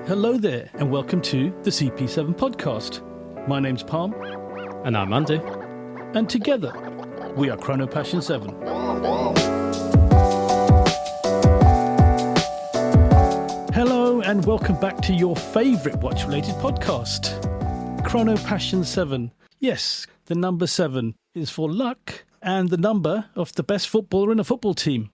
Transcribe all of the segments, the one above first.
Hello there, and welcome to the CP7 podcast. My name's Palm. And I'm Andy. And together, we are Chrono Passion 7. Hello, and welcome back to your favourite watch-related podcast, Chrono Passion 7. Yes, the number 7 is for luck and the number of the best footballer in a football team.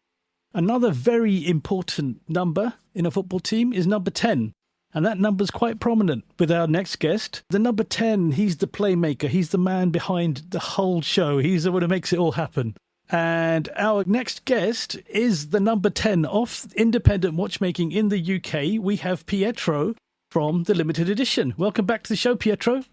Another very important number in a football team is number 10. And that number's quite prominent with our next guest. The number 10, he's the playmaker. He's the man behind the whole show. He's the one who makes it all happen. And our next guest is the number 10 of independent watchmaking in the UK. We have Pietro from the limited edition. Welcome back to the show, Pietro.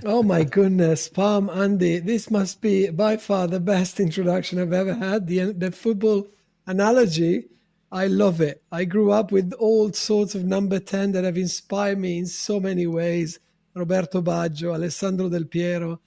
Oh my goodness, Palm, Andy, this must be by far the best introduction I've ever had. The football analogy, I love it. I grew up with all sorts of number 10 that have inspired me in so many ways. Roberto Baggio, Alessandro Del Piero,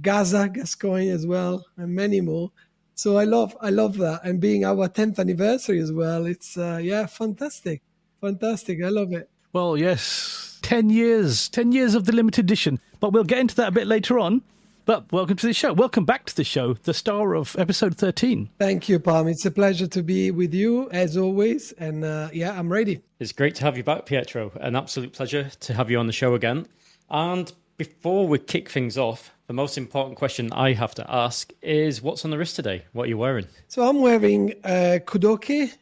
Gaza, Gascoigne as well, and many more. So I love that. And being our 10th anniversary as well, it's, fantastic. Fantastic. I love it. Well, yes, 10 years of the limited edition. But we'll get into that a bit later on. But welcome to the show. Welcome back to the show, the star of episode 13. Thank you, Palm. It's a pleasure to be with you, as always. And I'm ready. It's great to have you back, Pietro. An absolute pleasure to have you on the show again. And before we kick things off, the most important question I have to ask is what's on the wrist today? What are you wearing? So I'm wearing Kudoke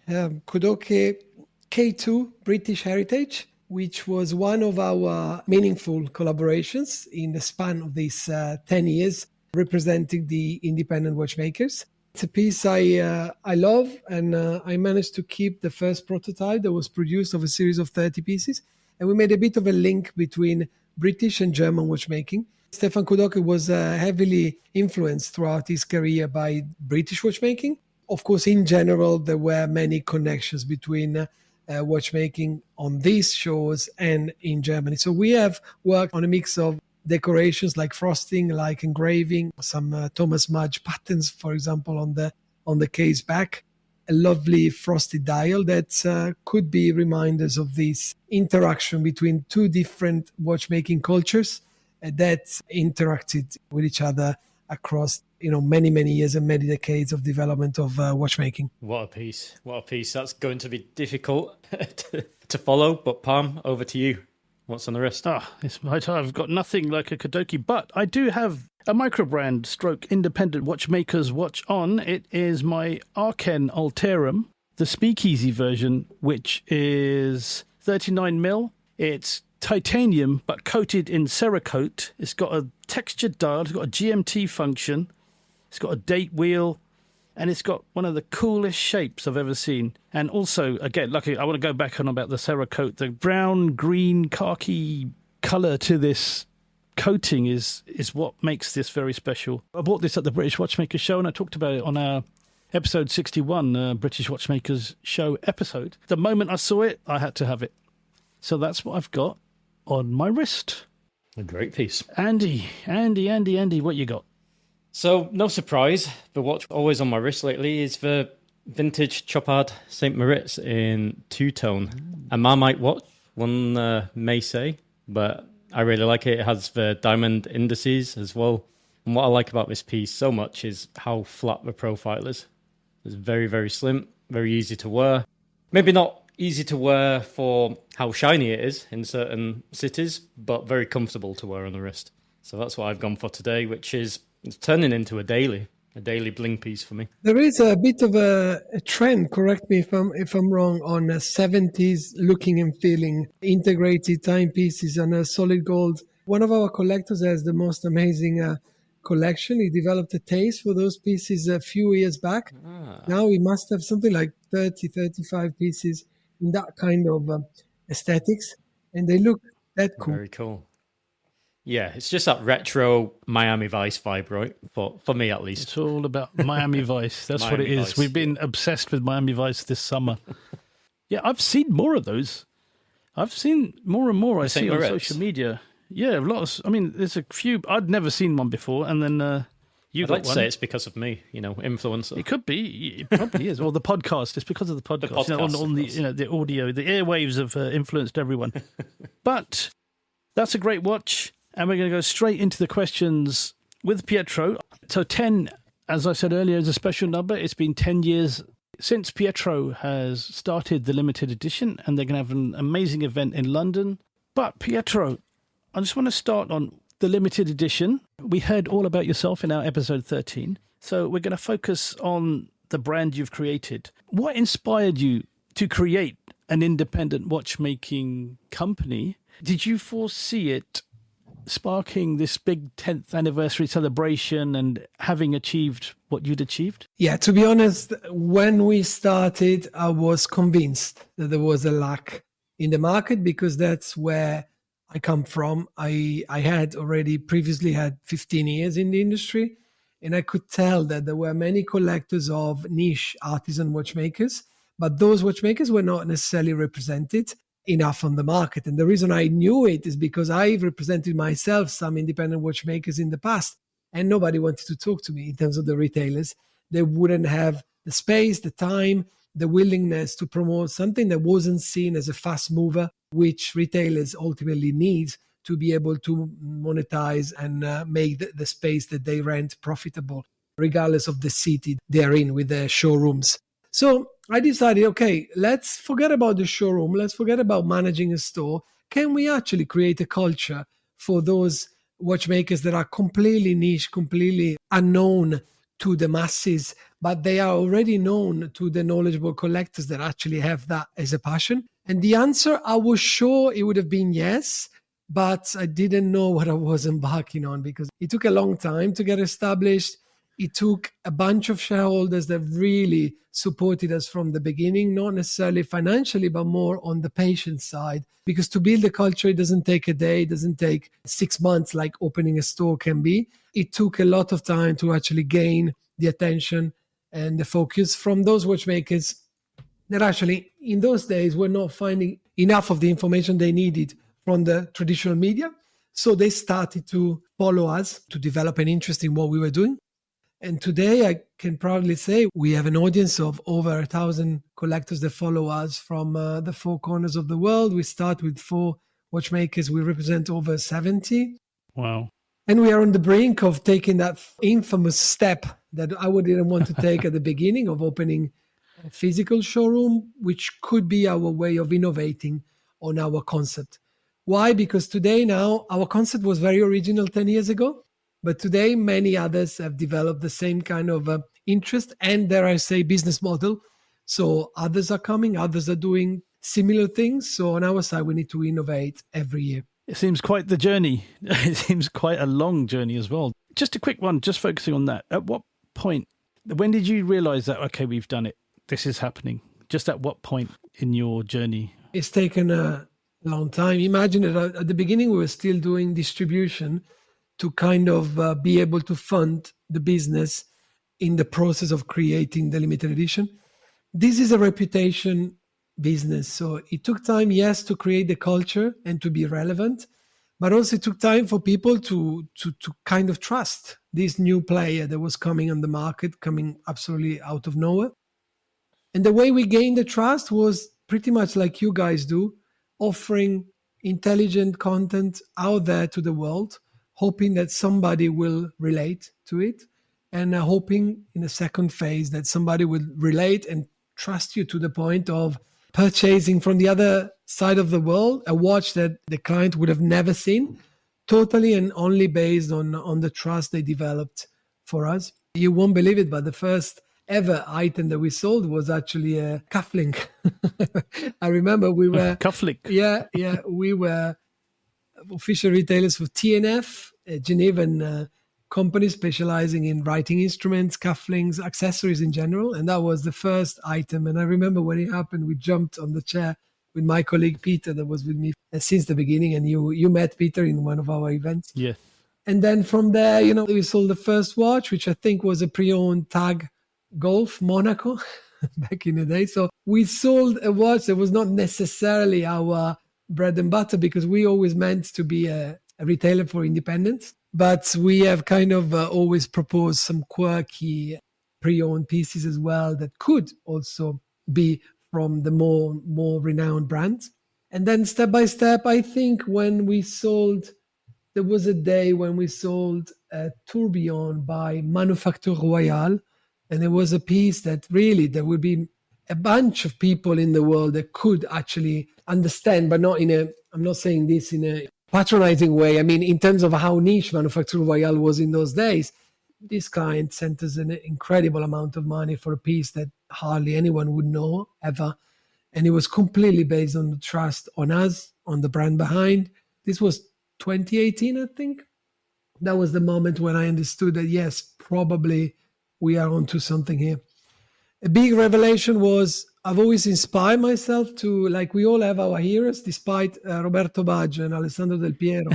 K2 British Heritage, which was one of our meaningful collaborations in the span of these 10 years, representing the independent watchmakers. It's a piece I love, and I managed to keep the first prototype that was produced of a series of 30 pieces. And we made a bit of a link between British and German watchmaking. Stefan Kudoke was heavily influenced throughout his career by British watchmaking. Of course, in general, there were many connections between watchmaking on these shows and in Germany. So we have worked on a mix of decorations like frosting, like engraving, some Thomas Mudge patterns, for example, on the case back, a lovely frosted dial that could be reminders of this interaction between two different watchmaking cultures that interacted with each other across many, many years and many decades of development of watchmaking. What a piece. What a piece. That's going to be difficult to follow. But Palm, over to you. What's on the wrist? It's my time. I've got nothing like a Kudoke, but I do have a microbrand stroke independent watchmaker's watch on. It is my Arken Alterum, the speakeasy version, which is 39mm. It's titanium, but coated in Cerakote. It's got a textured dial. It's got a GMT function. It's got a date wheel, and it's got one of the coolest shapes I've ever seen. And also, again, luckily, I want to go back on about the Cerakote. The brown, green, khaki colour to this coating is what makes this very special. I bought this at the British Watchmakers Show, and I talked about it on our episode 61, British Watchmakers Show episode. The moment I saw it, I had to have it. So that's what I've got on my wrist. A great piece. Andy, what you got? So, no surprise, the watch always on my wrist lately is the vintage Chopard St. Moritz in two-tone. A Marmite watch, one may say, but I really like it. It has the diamond indices as well. And what I like about this piece so much is how flat the profile is. It's very, very slim, very easy to wear. Maybe not easy to wear for how shiny it is in certain cities, but very comfortable to wear on the wrist. So that's what I've gone for today, which is it's turning into a daily bling piece for me. There is a bit of a trend, correct me if I'm wrong, on 70s looking and feeling integrated timepieces and a solid gold. One of our collectors has the most amazing collection. He developed a taste for those pieces a few years back. Now he must have something like 30, 35 pieces in that kind of aesthetics, and they look that cool. Very cool. Yeah, it's just that retro Miami Vice vibe, right? For me, at least. It's all about Miami Vice. That's Miami what it is. Vice. We've been obsessed with Miami Vice this summer. Yeah, I've seen more of those. I've seen more and more. I see on social media. Yeah, there's a few. I'd never seen one before, and then You I'd got like to one. say it's because of me, influencer. It could be. It probably is. Or the podcast. It's because of the podcast. podcast, On the the audio, the airwaves have influenced everyone. But that's a great watch, and we're going to go straight into the questions with Pietro. So 10, as I said earlier, is a special number. It's been 10 years since Pietro has started the limited edition, and they're going to have an amazing event in London. But Pietro, I just want to start on the limited edition. We heard all about yourself in our episode 13. So we're going to focus on the brand you've created. What inspired you to create an independent watchmaking company? Did you foresee it sparking this big 10th anniversary celebration and having achieved what you'd achieved? Yeah, to be honest, when we started, I was convinced that there was a lack in the market because that's where I come from. I had already previously had 15 years in the industry, and I could tell that there were many collectors of niche artisan watchmakers, but those watchmakers were not necessarily represented enough on the market. And the reason I knew it is because I represented myself some independent watchmakers in the past, and nobody wanted to talk to me in terms of the retailers. They wouldn't have the space, the time, the willingness to promote something that wasn't seen as a fast mover, which retailers ultimately need to be able to monetize and make the space that they rent profitable, regardless of the city they're in with their showrooms. So I decided, okay, let's forget about the showroom. Let's forget about managing a store. Can we actually create a culture for those watchmakers that are completely niche, completely unknown to the masses, but they are already known to the knowledgeable collectors that actually have that as a passion? And the answer, I was sure it would have been yes, but I didn't know what I was embarking on because it took a long time to get established. It took a bunch of shareholders that really supported us from the beginning, not necessarily financially, but more on the patient side. Because to build a culture, it doesn't take a day, it doesn't take 6 months like opening a store can be. It took a lot of time to actually gain the attention and the focus from those watchmakers that actually in those days were not finding enough of the information they needed from the traditional media. So they started to follow us to develop an interest in what we were doing. And today I can proudly say we have an audience of over 1,000 collectors that follow us from the four corners of the world. We start with 4 watchmakers. We represent over 70. Wow. And we are on the brink of taking that infamous step that I didn't want to take at the beginning of opening a physical showroom, which could be our way of innovating on our concept. Why? Because today now, our concept was very original 10 years ago. But today, many others have developed the same kind of interest and, dare I say, business model. So others are coming, others are doing similar things. So on our side, we need to innovate every year. It seems quite the journey. It seems quite a long journey as well. Just a quick one, just focusing on that. At what point, when did you realize that, okay, we've done it, this is happening? Just at what point in your journey? It's taken a long time. Imagine that at the beginning, we were still doing distribution to kind of be able to fund the business in the process of creating the limited edition. This is a reputation business. So it took time, yes, to create the culture and to be relevant, but also it took time for people to kind of trust this new player that was coming on the market, coming absolutely out of nowhere. And the way we gained the trust was pretty much like you guys do, offering intelligent content out there to the world, hoping that somebody will relate to it, and hoping in the second phase that somebody will relate and trust you to the point of purchasing from the other side of the world a watch that the client would have never seen, totally and only based on the trust they developed for us. You won't believe it, but the first ever item that we sold was actually a cufflink. I remember we were... Cufflink? Yeah, we were official retailers for TNF, a Genevan company specializing in writing instruments, cufflinks, accessories in general. And that was the first item. And I remember when it happened, we jumped on the chair with my colleague Peter that was with me since the beginning. And you met Peter in one of our events. Yeah. And then from there, we sold the first watch, which I think was a pre-owned Tag Golf Monaco back in the day. So we sold a watch that was not necessarily our bread and butter because we always meant to be a retailer for independents. But we have kind of always proposed some quirky pre-owned pieces as well that could also be from the more renowned brands. And then step by step, I think there was a day when we sold a tourbillon by Manufacture Royale, and it was a piece that really there would be a bunch of people in the world that could actually understand, but I'm not saying this in a patronizing way. I mean, in terms of how niche Manufacture Royale was in those days, this client sent us an incredible amount of money for a piece that hardly anyone would know ever. And it was completely based on the trust on us, on the brand behind. This was 2018, I think. That was the moment when I understood that, yes, probably we are onto something here. A big revelation was I've always inspired myself to, like we all have our heroes, despite Roberto Baggio and Alessandro Del Piero.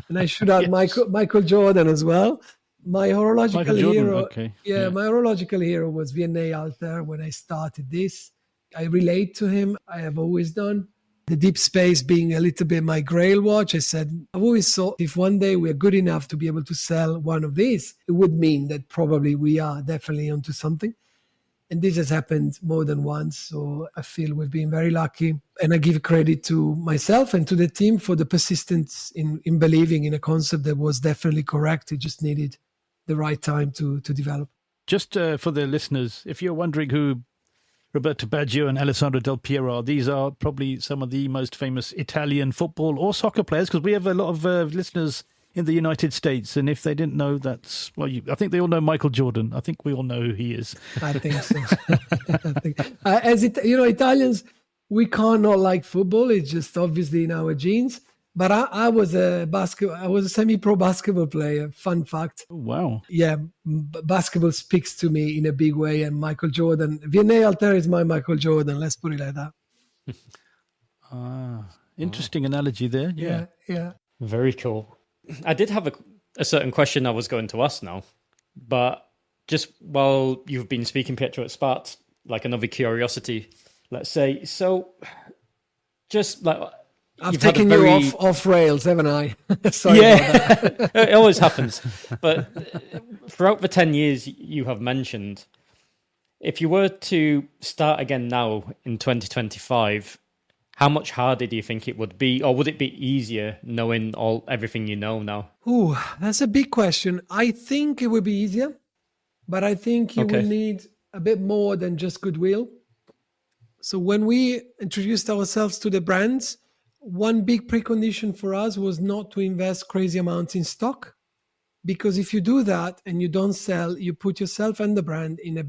And I should add Yes. Michael Jordan as well. My horological hero, okay. my horological hero was Vianney Halter when I started this. I relate to him. I have always done. The Deep Space being a little bit my grail watch, I said, I've always thought if one day we're good enough to be able to sell one of these, it would mean that probably we are definitely onto something. And this has happened more than once. So I feel we've been very lucky. And I give credit to myself and to the team for the persistence in believing in a concept that was definitely correct. It just needed the right time to develop. Just for the listeners, if you're wondering who Roberto Baggio and Alessandro Del Piero are, these are probably some of the most famous Italian football or soccer players, because we have a lot of listeners in the United States, and if they didn't know, I think they all know Michael Jordan. I think we all know who he is. I think so. Italians, we can't not like football. It's just obviously in our genes. But I was a semi-pro basketball player. Fun fact. Oh, wow. Yeah, basketball speaks to me in a big way. And Michael Jordan, Vianney Halter is my Michael Jordan. Let's put it like that. Interesting analogy there. Yeah. Very cool. I did have a certain question I was going to ask now, but just while you've been speaking, Pietro, it sparked like another curiosity, let's say. So just like... I've taken you off rails, haven't I? Sorry about that. It always happens. But throughout the 10 years you have mentioned, if you were to start again now in 2025, how much harder do you think it would be? Or would it be easier knowing everything you know now? Ooh, that's a big question. I think it would be easier, but I think you will need a bit more than just goodwill. So when we introduced ourselves to the brands, one big precondition for us was not to invest crazy amounts in stock, because if you do that and you don't sell, you put yourself and the brand in a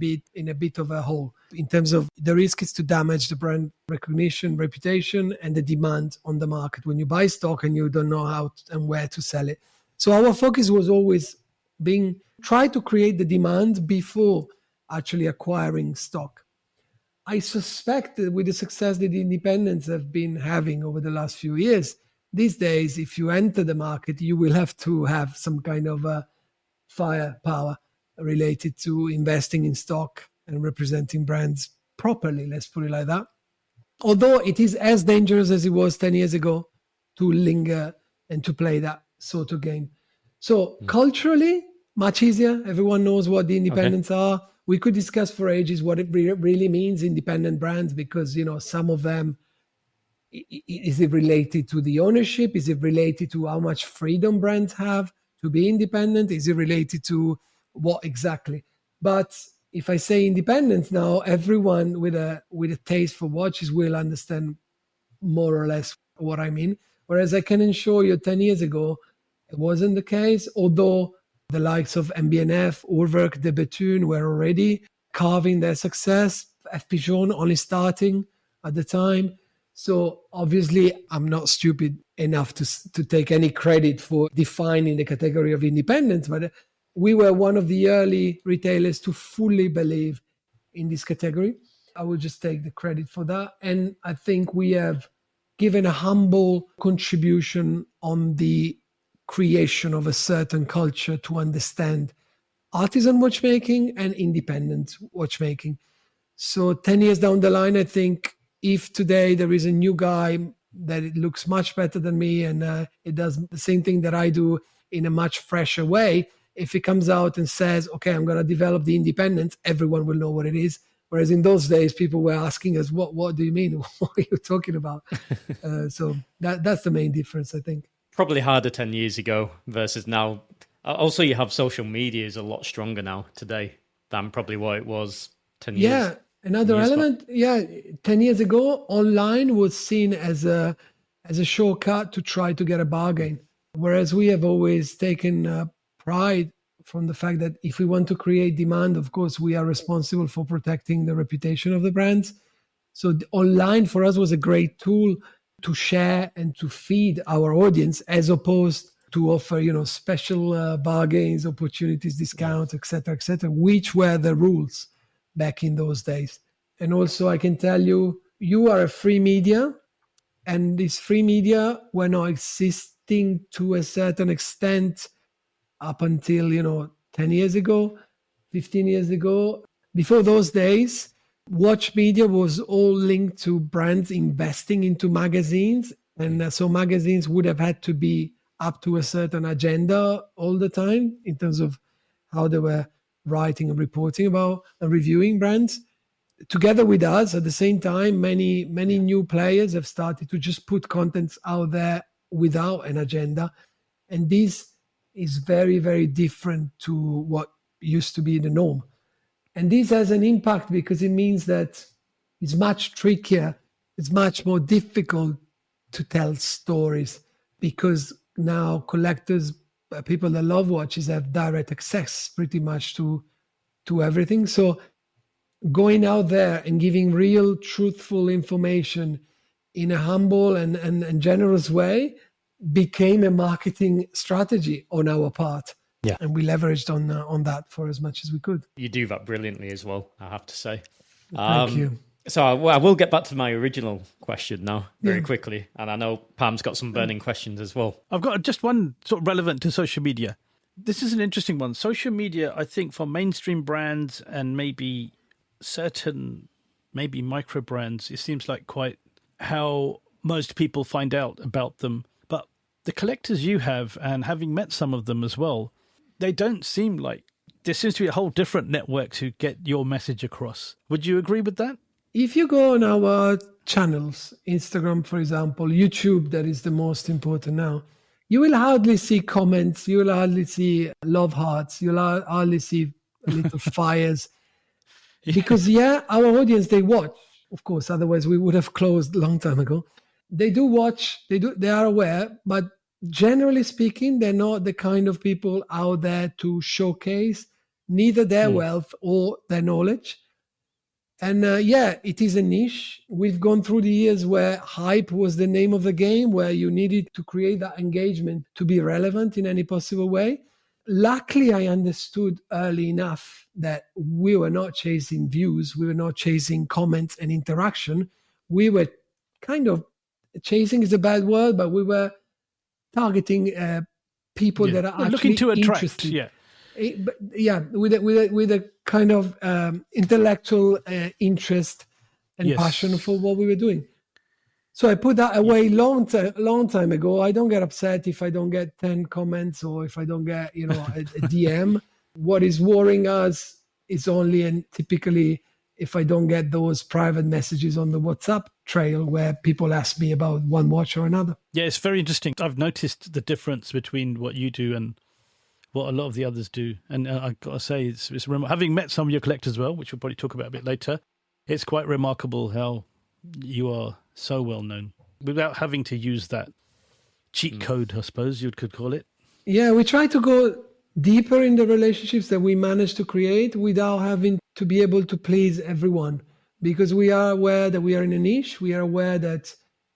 bit of a hole. In terms of the risk is to damage the brand recognition, reputation, and the demand on the market when you buy stock and you don't know how and where to sell it. So our focus was always try to create the demand before actually acquiring stock. I suspect that with the success that the independents have been having over the last few years, these days, if you enter the market, you will have to have some kind of firepower related to investing in stock and representing brands properly, let's put it like that. Although it is as dangerous as it was 10 years ago to linger and to play that sort of game. So culturally, much easier. Everyone knows what the independents are. We could discuss for ages what it really means, independent brands, because, some of them, is it related to the ownership? Is it related to how much freedom brands have to be independent? Is it related to what exactly? But if I say independent now, everyone with a taste for watches will understand more or less what I mean. Whereas I can assure you 10 years ago, it wasn't the case, although the likes of MB&F, Urwerk, De Bethune were already carving their success. F. Pigeon only starting at the time. So obviously, I'm not stupid enough to take any credit for defining the category of independence, but we were one of the early retailers to fully believe in this category. I will just take the credit for that. And I think we have given a humble contribution on the creation of a certain culture to understand artisan watchmaking and independent watchmaking. So 10 years down the line, I think if today there is a new guy that it looks much better than me and it does the same thing that I do in a much fresher way. If it comes out and says, okay, I'm going to develop the independent, everyone will know what it is. Whereas in those days, people were asking us, what do you mean? What are you talking about? So that's the main difference, I think. Probably harder 10 years ago versus now. Also, you have social media is a lot stronger now today than probably what it was 10 years. Yeah, another element. Yeah, 10 years ago, online was seen as a shortcut to try to get a bargain. Whereas we have always taken pride from the fact that if we want to create demand, of course, we are responsible for protecting the reputation of the brands. So online for us was a great tool to share and to feed our audience, as opposed to offer, special bargains, opportunities, discounts, etc., which were the rules back in those days. And also, I can tell you, you are a free media, and these free media were not existing to a certain extent up until 10 years ago, 15 years ago. Before those days, watch media was all linked to brands investing into magazines, and so magazines would have had to be up to a certain agenda all the time in terms of how they were writing and reporting about and reviewing brands. Together with us, at the same time, many new players have started to just put contents out there without an agenda, and this is very, very different to what used to be the norm. And this has an impact because it means that it's much trickier, it's much more difficult to tell stories, because now collectors, people that love watches, have direct access pretty much to everything. So going out there and giving real, truthful information in a humble and generous way became a marketing strategy on our part. Yeah. And we leveraged on that for as much as we could. You do that brilliantly as well, I have to say. Thank you. So I will get back to my original question now very quickly. And I know Pam's got some burning questions as well. I've got just one sort of relevant to social media. This is an interesting one. Social media, I think, for mainstream brands and maybe certain, maybe micro brands, it seems like quite how most people find out about them. But the collectors you have, and having met some of them as well, they don't seem like, there seems to be a whole different network to get your message across. Would you agree with that? If you go on our channels, Instagram, for example, YouTube, that is the most important now, you will hardly see comments, you will hardly see love hearts, you'll hardly see little fires. Because, our audience, they watch, of course, otherwise we would have closed a long time ago. They do watch, they are aware, but generally speaking, they're not the kind of people out there to showcase neither their wealth or their knowledge. And it is a niche. We've gone through the years where hype was the name of the game, where you needed to create that engagement to be relevant in any possible way. Luckily, I understood early enough that we were not chasing views. We were not chasing comments and interaction. We were kind of, chasing is a bad word, but we were targeting people that are actually looking to attract, interested. With a kind of intellectual interest and passion for what we were doing. So I put that away long time ago. I don't get upset if I don't get 10 comments or if I don't get a DM. What is worrying us is only, and typically, if I don't get those private messages on the WhatsApp trail where people ask me about one watch or another. Yeah, it's very interesting. I've noticed the difference between what you do and what a lot of the others do. And I've got to say, it's having met some of your collectors as well, which we'll probably talk about a bit later, it's quite remarkable how you are so well known without having to use that cheat code, I suppose you could call it. Yeah, we try to go deeper in the relationships that we manage to create without having to be able to please everyone, because we are aware that we are in a niche. We are aware that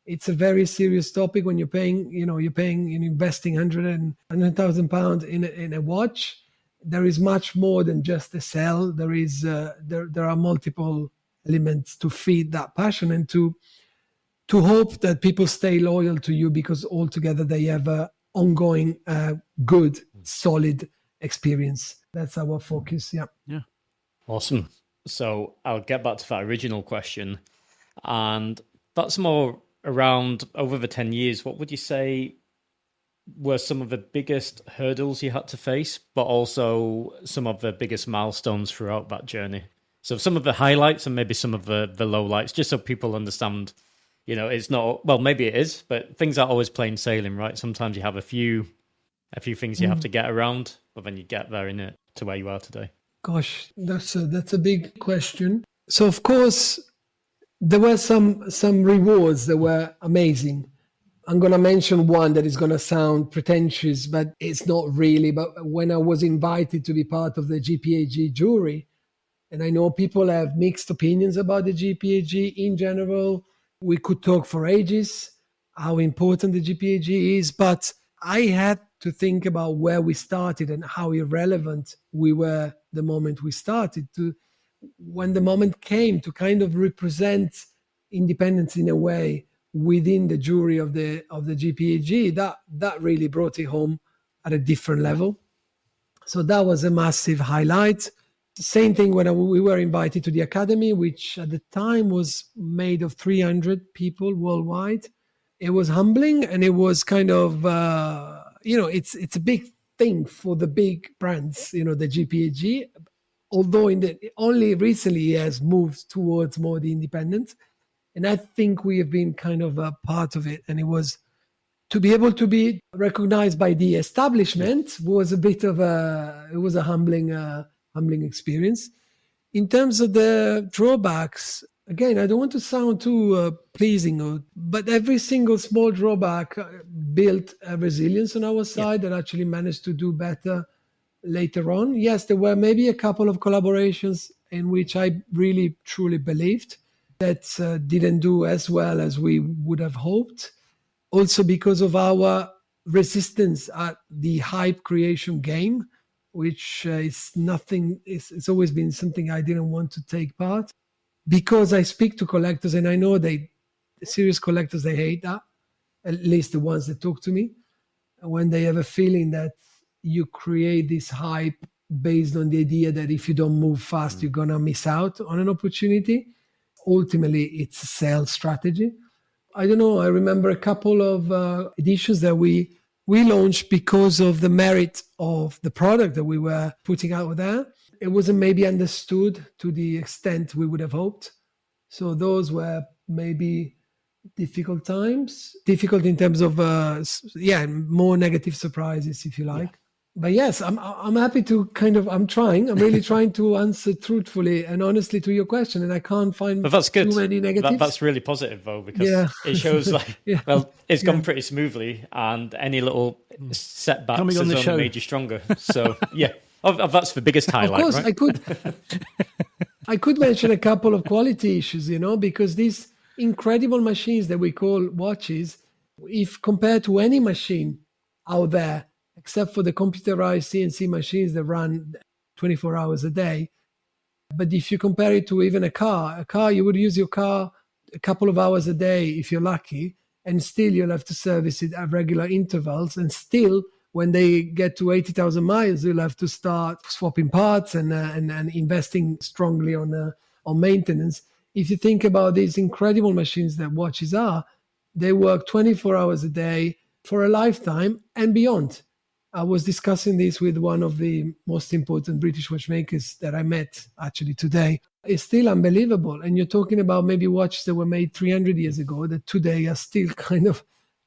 it's a very serious topic when you're paying, investing £100,000 in a watch. There is much more than just the sell. There is there are multiple elements to feed that passion and to hope that people stay loyal to you, because altogether they have a ongoing, good, solid experience. That's our focus. Yeah. Awesome. So I'll get back to that original question, and that's more around over the 10 years. What would you say were some of the biggest hurdles you had to face, but also some of the biggest milestones throughout that journey? So some of the highlights and maybe some of the lowlights, just so people understand, it's not, well, maybe it is, but things aren't always plain sailing, right? Sometimes you have a few things you have to get around, but then you get there in it to where you are today. Gosh, that's a big question. So of course, there were some rewards that were amazing. I'm going to mention one that is going to sound pretentious, but it's not really. But when I was invited to be part of the GPAG jury, and I know people have mixed opinions about the GPAG in general. We could talk for ages how important the GPAG is, but I had to think about where we started and how irrelevant we were the moment we started. When the moment came to kind of represent independence in a way within the jury of the GPAG, that really brought it home at a different level. So that was a massive highlight. Same thing when we were invited to the Academy, which at the time was made of 300 people worldwide. It was humbling, and it was kind of, it's a big thing for the big brands, the GPAG, although only recently it has moved towards more the independent. And I think we have been kind of a part of it. And it was to be able to be recognized by the establishment was a bit of a humbling experience. In terms of the drawbacks, again, I don't want to sound too pleasing, but every single small drawback built a resilience on our side that actually managed to do better later on. Yes, there were maybe a couple of collaborations in which I really, truly believed that didn't do as well as we would have hoped. Also because of our resistance at the hype creation game, which is nothing, it's always been something I didn't want to take part. Because I speak to collectors, and I know serious collectors, they hate that, at least the ones that talk to me, when they have a feeling that you create this hype based on the idea that if you don't move fast, you're going to miss out on an opportunity. Ultimately, it's a sales strategy. I don't know, I remember a couple of editions that we launched because of the merit of the product that we were putting out there. It wasn't maybe understood to the extent we would have hoped. So those were maybe difficult times, difficult in terms of, more negative surprises, if you like. Yeah. But yes, I'm happy to I'm really trying to answer truthfully and honestly to your question, and I can't find too many negatives. That's really positive though, because it shows it's gone pretty smoothly, and any little setbacks has only made you stronger. So yeah. That's the biggest highlight. Of course, right? I could mention a couple of quality issues, because these incredible machines that we call watches, if compared to any machine out there, except for the computerized CNC machines that run 24 hours a day, but if you compare it to even a car, you would use your car a couple of hours a day if you're lucky, and still you'll have to service it at regular intervals, and still when they get to 80,000 miles, you'll have to start swapping parts and investing strongly on maintenance. If you think about these incredible machines that watches are, they work 24 hours a day for a lifetime and beyond. I was discussing this with one of the most important British watchmakers that I met actually today. It's still unbelievable. And you're talking about maybe watches that were made 300 years ago that today are still kind of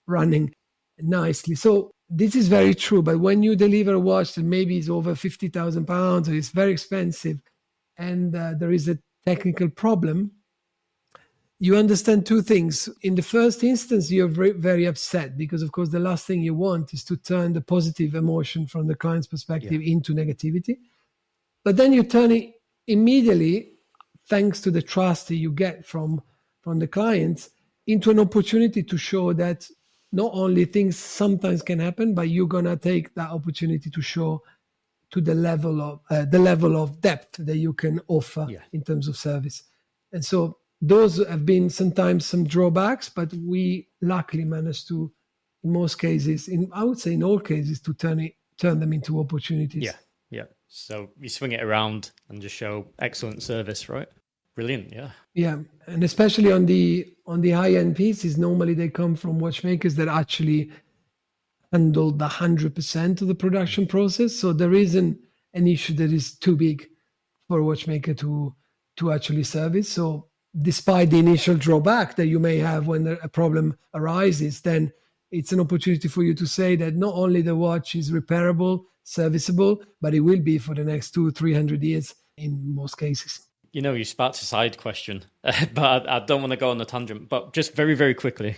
running nicely. So this is very true, but when you deliver a watch that maybe is over £50,000 or it's very expensive and there is a technical problem, you understand two things. In the first instance, you're very, very upset because, of course, the last thing you want is to turn the positive emotion from the client's perspective into negativity. But then you turn it immediately, thanks to the trust that you get from the clients, into an opportunity to show that not only things sometimes can happen, but you're going to take that opportunity to show to the level of depth that you can offer in terms of service. And so those have been sometimes some drawbacks, but we luckily managed to, in most cases, I would say in all cases, to turn them into opportunities. Yeah. So you swing it around and just show excellent service, right? Brilliant, yeah. Yeah, and especially on the high-end pieces, normally they come from watchmakers that actually handle the 100% of the production process. So there isn't an issue that is too big for a watchmaker to actually service. So despite the initial drawback that you may have when a problem arises, then it's an opportunity for you to say that not only the watch is repairable, serviceable, but it will be for the next 200-300 years in most cases. You know, you sparked a side question, but I don't want to go on a tangent. But just very, very quickly,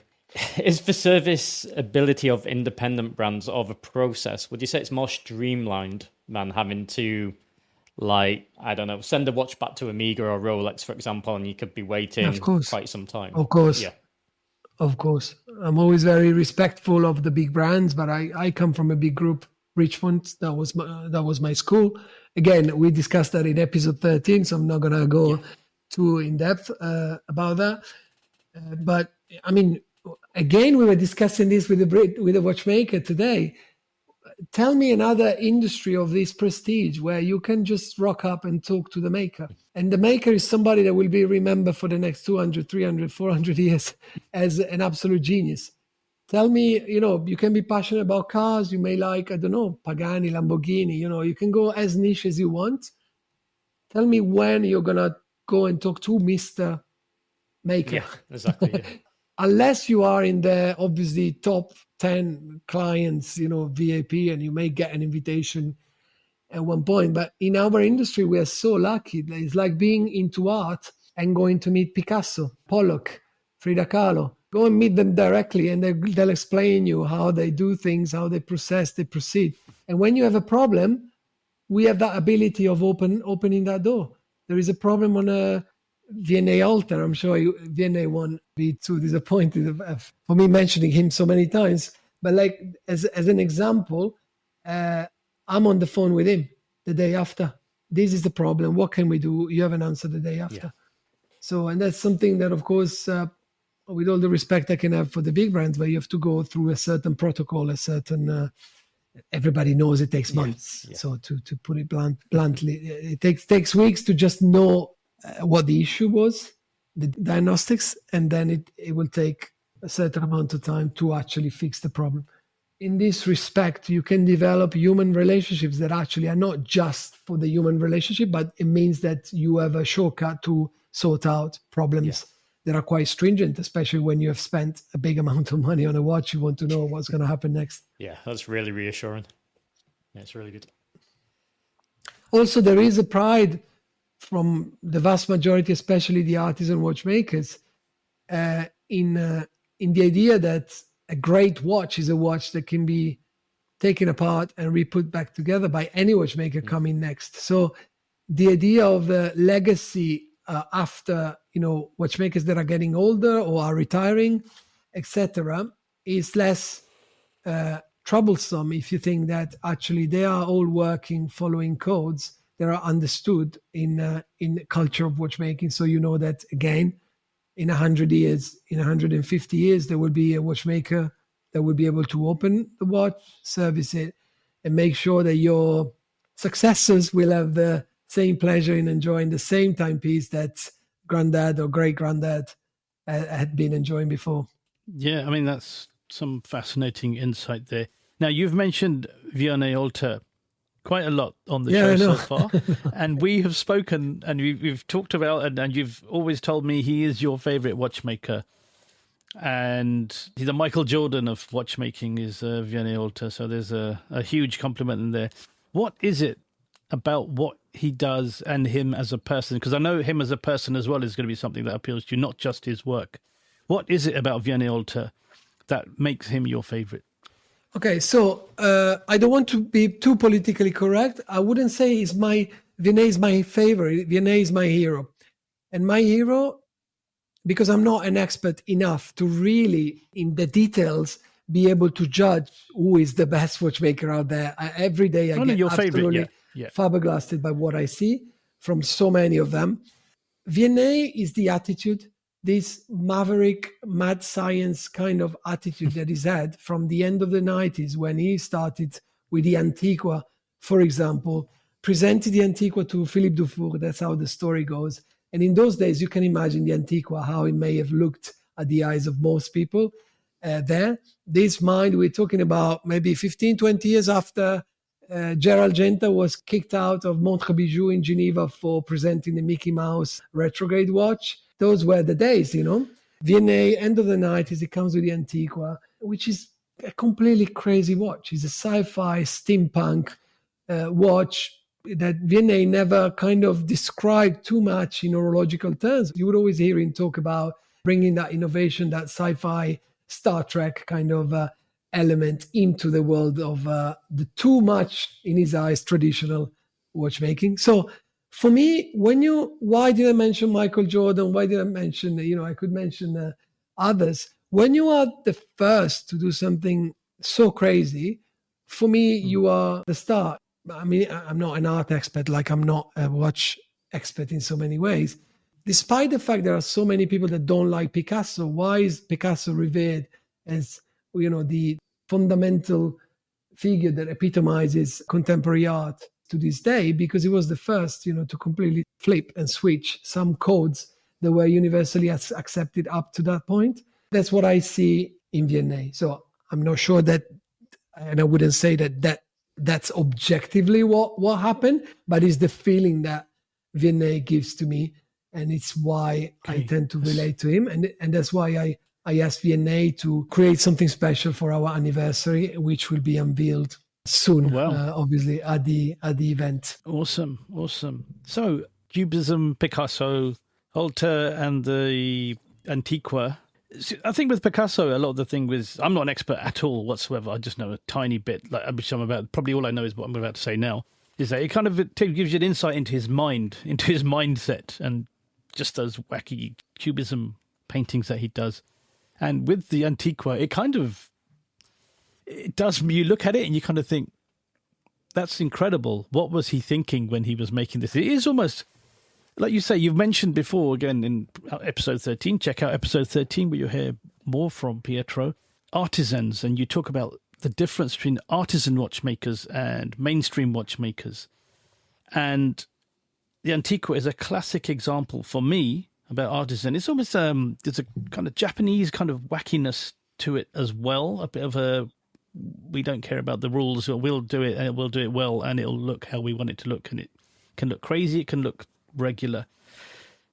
is the serviceability of independent brands of a process, would you say it's more streamlined than having to, like, I don't know, send a watch back to Omega or Rolex, for example, and you could be waiting quite some time? Of course. Yeah. Of course. I'm always very respectful of the big brands, but I come from a big group, Richmond. That was my school. Again, we discussed that in episode 13, so I'm not going to go too in depth about that. But I mean, again, we were discussing this with a watchmaker today. Tell me another industry of this prestige where you can just rock up and talk to the maker. And the maker is somebody that will be remembered for the next 200, 300, 400 years as an absolute genius. Tell me, you can be passionate about cars. You may like, I don't know, Pagani, Lamborghini. You can go as niche as you want. Tell me when you're going to go and talk to Mr. Maker. Yeah, exactly. Yeah. Unless you are in the obviously top 10 clients, VIP, and you may get an invitation at one point. But in our industry, we are so lucky. It's like being into art and going to meet Picasso, Pollock, Frida Kahlo. Go and meet them directly, and they'll explain you how they do things, how they process, they proceed. And when you have a problem, we have that ability of opening that door. There is a problem on a Vianney Halter. I'm sure Vianney won't be too disappointed for me mentioning him so many times. But like as an example, I'm on the phone with him the day after. This is the problem. What can we do? You have an answer the day after. Yeah. So, and that's something that, of course, with all the respect I can have for the big brands, but you have to go through a certain protocol, everybody knows it takes months. Yeah. So to put it bluntly, it takes weeks to just know what the issue was, the diagnostics, and then it will take a certain amount of time to actually fix the problem. In this respect, you can develop human relationships that actually are not just for the human relationship, but it means that you have a shortcut to sort out problems that are quite stringent, especially when you have spent a big amount of money on a watch. You want to know what's going to happen next. Yeah, that's really reassuring. Yeah, it's really good. Also, there is a pride from the vast majority, especially the artisan watchmakers, in the idea that a great watch is a watch that can be taken apart and re-put back together by any watchmaker coming next. So the idea of a legacy after, watchmakers that are getting older or are retiring, etc., is less troublesome if you think that actually they are all working following codes that are understood in the culture of watchmaking. So you know that, again, in 100 years, in 150 years, there will be a watchmaker that will be able to open the watch, service it, and make sure that your successors will have the same pleasure in enjoying the same timepiece that granddad or great-granddad had been enjoying before. Yeah, I mean, that's some fascinating insight there. Now, you've mentioned Vianney Halter quite a lot on the show so far, and we have spoken and we've talked about, and you've always told me he is your favorite watchmaker, and he's the Michael Jordan of watchmaking is Vianney Halter, so there's a huge compliment in there. What is it about what he does and him as a person, because I know him as a person as well is going to be something that appeals to you, not just his work. What is it about Vianney Halter that makes him your favorite? Okay, so I don't want to be too politically correct. I wouldn't say Vianney is my favorite. Vianney is my hero. And my hero, because I'm not an expert enough to really, in the details, be able to judge who is the best watchmaker out there. Every day I get your absolutely flabbergasted by what I see from so many of them. Vianney is the attitude, this maverick, mad science kind of attitude that he's had from the end of the 90s when he started with the Antiqua, for example, presented the Antiqua to Philippe Dufour. That's how the story goes. And in those days, you can imagine the Antiqua, how it may have looked at the eyes of most people. there. This mind, we're talking about maybe 15, 20 years after Gerald Genta was kicked out of Montre Bijou in Geneva for presenting the Mickey Mouse retrograde watch. Those were the days, Vianney, end of the 90s, he comes with the Antiqua, which is a completely crazy watch. It's a sci-fi steampunk watch that Vianney never kind of described too much in horological terms. You would always hear him talk about bringing that innovation, that sci-fi Star Trek kind of element into the world of the too much, in his eyes, traditional watchmaking. So for me, why did I mention Michael Jordan? Why did I mention, I could mention others. When you are the first to do something so crazy, for me, you are the star. I mean, I'm not an art expert, like I'm not a watch expert in so many ways. Despite the fact there are so many people that don't like Picasso, why is Picasso revered as, the fundamental figure that epitomizes contemporary art to this day? Because he was the first, to completely flip and switch some codes that were universally accepted up to that point. That's what I see in Vianney. So I'm not sure that, and I wouldn't say that's objectively what happened, but it's the feeling that Vianney gives to me, and it's why I tend to relate to him, and that's why I asked Vianney to create something special for our anniversary, which will be unveiled soon, obviously at the event. Awesome. So Cubism, Picasso, Halter, and the Antiqua. I think with Picasso, a lot of the thing was, I'm not an expert at all whatsoever. I just know a tiny bit, probably all I know is what I'm about to say now, is that it gives you an insight into his mind, into his mindset, and just those wacky Cubism paintings that he does. And with the Antiqua, it does, you look at it and you kind of think, that's incredible. What was he thinking when he was making this? It is almost, like you say, you've mentioned before, again, in episode 13, check out episode 13 where you'll hear more from Pietro, artisans, and you talk about the difference between artisan watchmakers and mainstream watchmakers. And the Antiqua is a classic example for me about artisan. It's almost, there's a kind of Japanese kind of wackiness to it as well, a bit of a, we don't care about the rules, or we'll do it and we'll do it well and it'll look how we want it to look, and it can look crazy, it can look regular.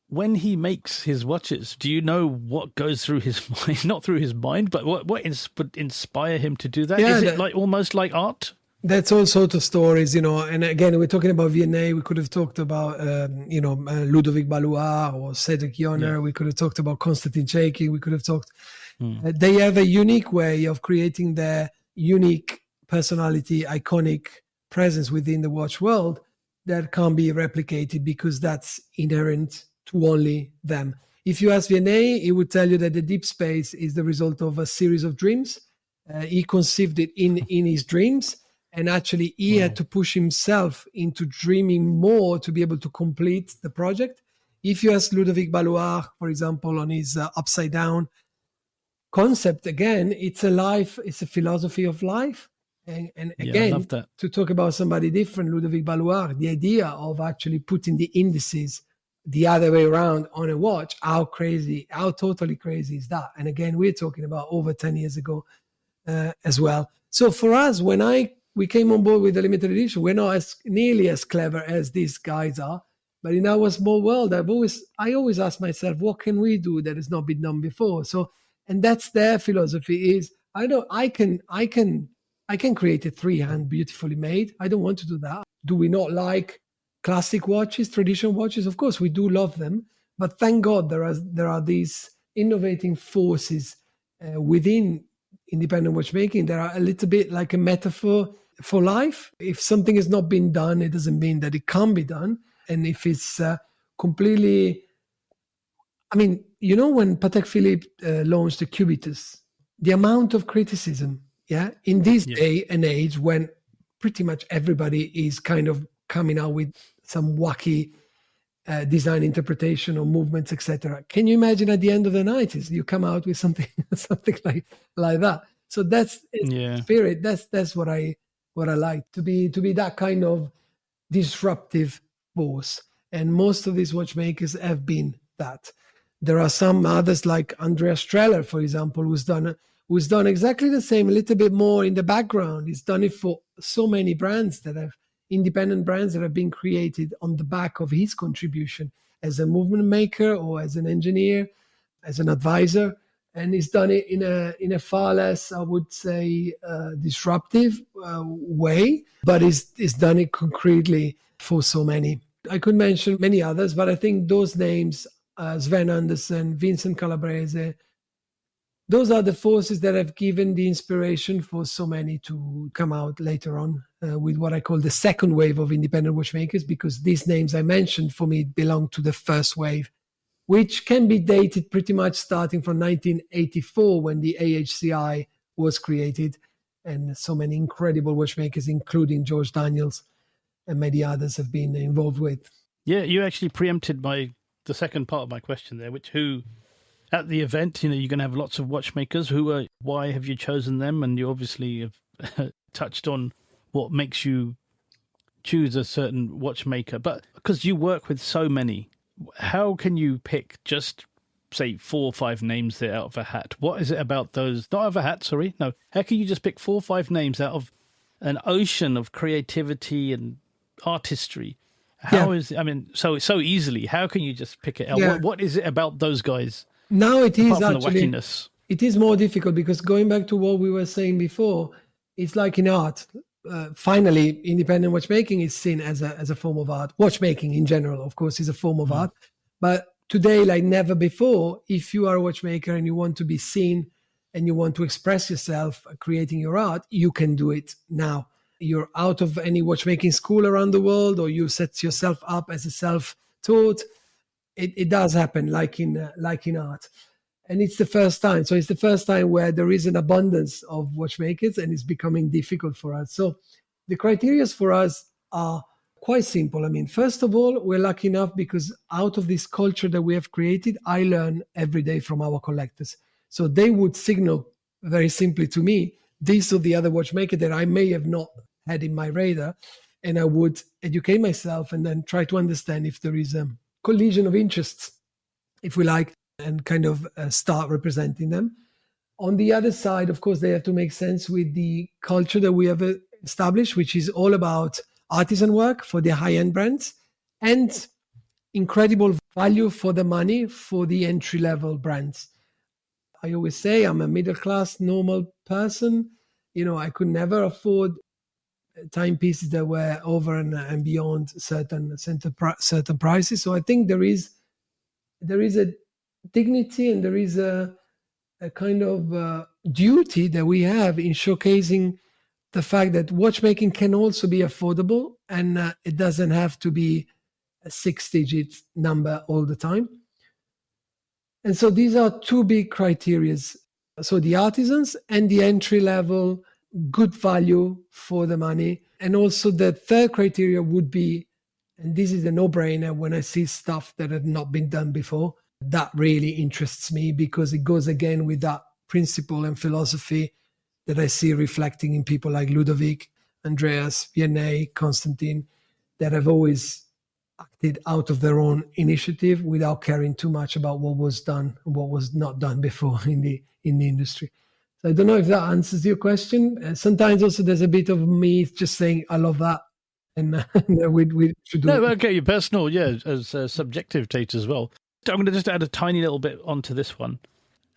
When he makes his watches, do you know what goes through his mind? Not through his mind, but what would inspire him to do that? Is it like almost like art? That's all sorts of stories, and again, we're talking about Vianney. We could have talked about, Ludovic Balois or Cedric Yonner. Yeah. We could have talked about Konstantin Chaikin. We could have talked. They have a unique way of creating their unique personality, iconic presence within the watch world that can't be replicated because that's inherent to only them. If you ask Vianney, he would tell you that the deep space is the result of a series of dreams. He conceived it in his dreams. And actually, he had to push himself into dreaming more to be able to complete the project. If you ask Ludovic Balois, for example, on his upside down concept, again, it's a philosophy of life. And again, I love that. To talk about somebody different, Ludovic Balois, the idea of actually putting the indices the other way around on a watch, how totally crazy is that? And again, we're talking about over 10 years ago as well. So for us, when we came on board with the limited edition, we're not nearly as clever as these guys are. But in our small world, I always ask myself, what can we do that has not been done before? So, and that's their philosophy is, I can create a three-hand beautifully made. I don't want to do that. Do we not like classic watches, traditional watches? Of course, we do love them. But thank God there are these innovating forces within independent watchmaking. They are a little bit like a metaphor for life. If something has not been done, it doesn't mean that it can't be done. And if it's completely, when Patek Philippe launched the Cubitus, the amount of criticism, in this day and age when pretty much everybody is kind of coming out with some wacky design interpretation or movements, etc. Can you imagine at the end of the 90s, you come out with something like that? So that's spirit. That's what I like, to be that kind of disruptive force. And most of these watchmakers have been that. There are some others like Andrea Streller, for example, who's done who's done exactly the same, a little bit more in the background. He's done it for so many brands that have independent brands that have been created on the back of his contribution as a movement maker or as an engineer, as an advisor. And he's done it in a far less, I would say, disruptive way, but he's done it concretely for so many. I could mention many others, but I think those names, Sven Andersen, Vincent Calabrese, those are the forces that have given the inspiration for so many to come out later on with what I call the second wave of independent watchmakers, because these names I mentioned for me belong to the first wave, which can be dated pretty much starting from 1984 when the AHCI was created, and so many incredible watchmakers, including George Daniels and many others, have been involved with. Yeah, you actually preempted the second part of my question there, who at the event, you're going to have lots of watchmakers. Why have you chosen them? And you obviously have touched on what makes you choose a certain watchmaker. But because you work with so many, how can you pick just, say, 4 or 5 names there out of a hat? What is it about those? Not out of a hat, sorry. No. How can you just pick 4 or 5 names out of an ocean of creativity and artistry? How is, I mean, so easily, how can you just pick it out? Yeah. What is it about those guys? Now it is apart from actually, the wackiness? It is more difficult because going back to what we were saying before, it's like in art. Finally, independent watchmaking is seen as a form of art. Watchmaking in general, of course, is a form of art. But today, like never before, if you are a watchmaker and you want to be seen and you want to express yourself creating your art, you can do it now. You're out of any watchmaking school around the world, or you set yourself up as a self-taught. It does happen like in art. And it's the first time. So it's the first time where there is an abundance of watchmakers and it's becoming difficult for us. So the criteria for us are quite simple. I mean, first of all, we're lucky enough because out of this culture that we have created, I learn every day from our collectors. So they would signal very simply to me, this or the other watchmaker that I may have not had in my radar. And I would educate myself and then try to understand if there is a collision of interests, if we like, and kind of start representing them. On the other side, of course, they have to make sense with the culture that we have established, which is all about artisan work for the high-end brands and incredible value for the money for the entry-level brands. I always say I'm a middle-class, normal person. I could never afford timepieces that were over and beyond certain prices. So I think there is a dignity and there is a kind of duty that we have in showcasing the fact that watchmaking can also be affordable and it doesn't have to be a 6-digit number all the time. And so these are 2 big criteria. So the artisans and the entry level, good value for the money. And also the third criteria would be, and this is a no-brainer when I see stuff that had not been done before, that really interests me because it goes again with that principle and philosophy that I see reflecting in people like Ludovic, Andreas, Vianney, Constantine, that have always acted out of their own initiative without caring too much about what was done and what was not done before in the industry. So I don't know if that answers your question. Sometimes also there's a bit of me just saying, I love that. And we should do it. No, okay, your personal, as a subjective taste as well. I'm going to just add a tiny little bit onto this one.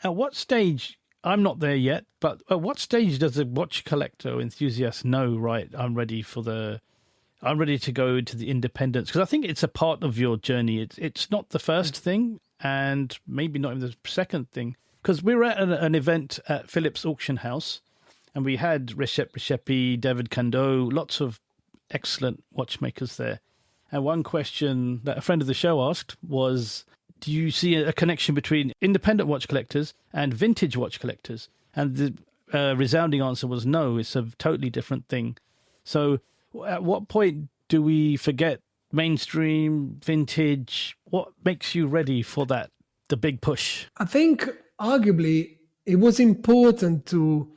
At what stage, I'm not there yet, but at what stage does a watch collector or enthusiast know, right, I'm ready to go into the independence? Because I think it's a part of your journey. It's not the first thing and maybe not even the second thing. Because we were at an event at Phillips Auction House and we had Recep Recepi, David Kando, lots of excellent watchmakers there. And one question that a friend of the show asked was, do you see a connection between independent watch collectors and vintage watch collectors? And the resounding answer was no, it's a totally different thing. So at what point do we forget mainstream, vintage? What makes you ready for that, the big push? I think arguably it was important to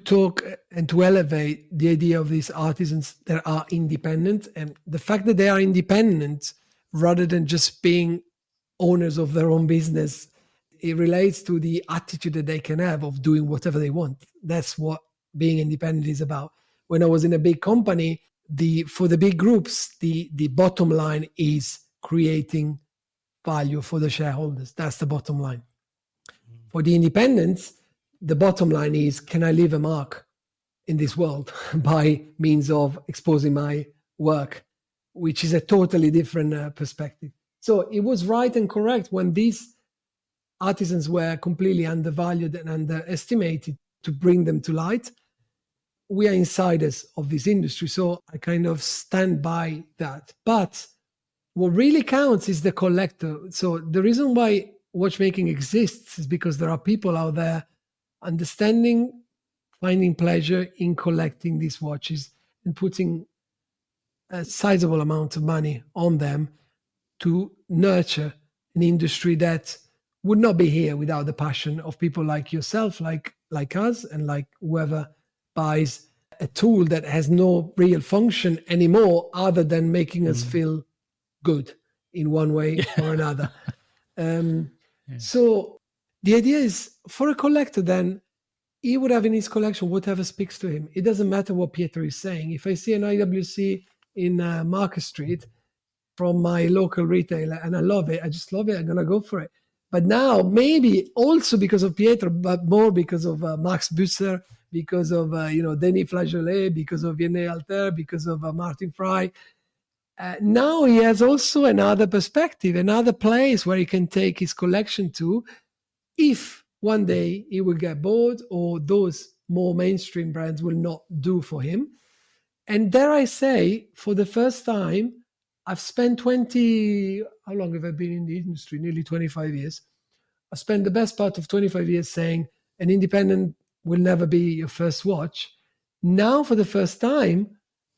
talk and to elevate the idea of these artisans that are independent, and the fact that they are independent rather than just being owners of their own business it relates to the attitude that they can have of doing whatever they want. That's what being independent is about. When I was in a big company, for the big groups, the bottom line is creating value for the shareholders. That's the bottom line. For the independents, the bottom line is, can I leave a mark in this world by means of exposing my work, which is a totally different perspective. So it was right and correct when these artisans were completely undervalued and underestimated to bring them to light. We are insiders of this industry, so I kind of stand by that. But what really counts is the collector. So the reason why watchmaking exists is because there are people out there understanding, finding pleasure in collecting these watches and putting a sizable amount of money on them to nurture an industry that would not be here without the passion of people like yourself, like us, and like whoever buys a tool that has no real function anymore other than making us feel good in one way or another. So the idea is, for a collector, then he would have in his collection whatever speaks to him. It doesn't matter what Pietro is saying. If I see an IWC in Market Street from my local retailer and I love it, I just love it, I'm going to go for it. But now, maybe also because of Pietro, but more because of Max Busser, because of Denis Flageolet, because of Vianney Halter, because of Martin Fry. Now he has also another perspective, another place where he can take his collection to, if one day he will get bored or those more mainstream brands will not do for him. And dare I say, for the first time, I've spent how long have I been in the industry? Nearly 25 years. I spent the best part of 25 years saying an independent will never be your first watch. Now, for the first time,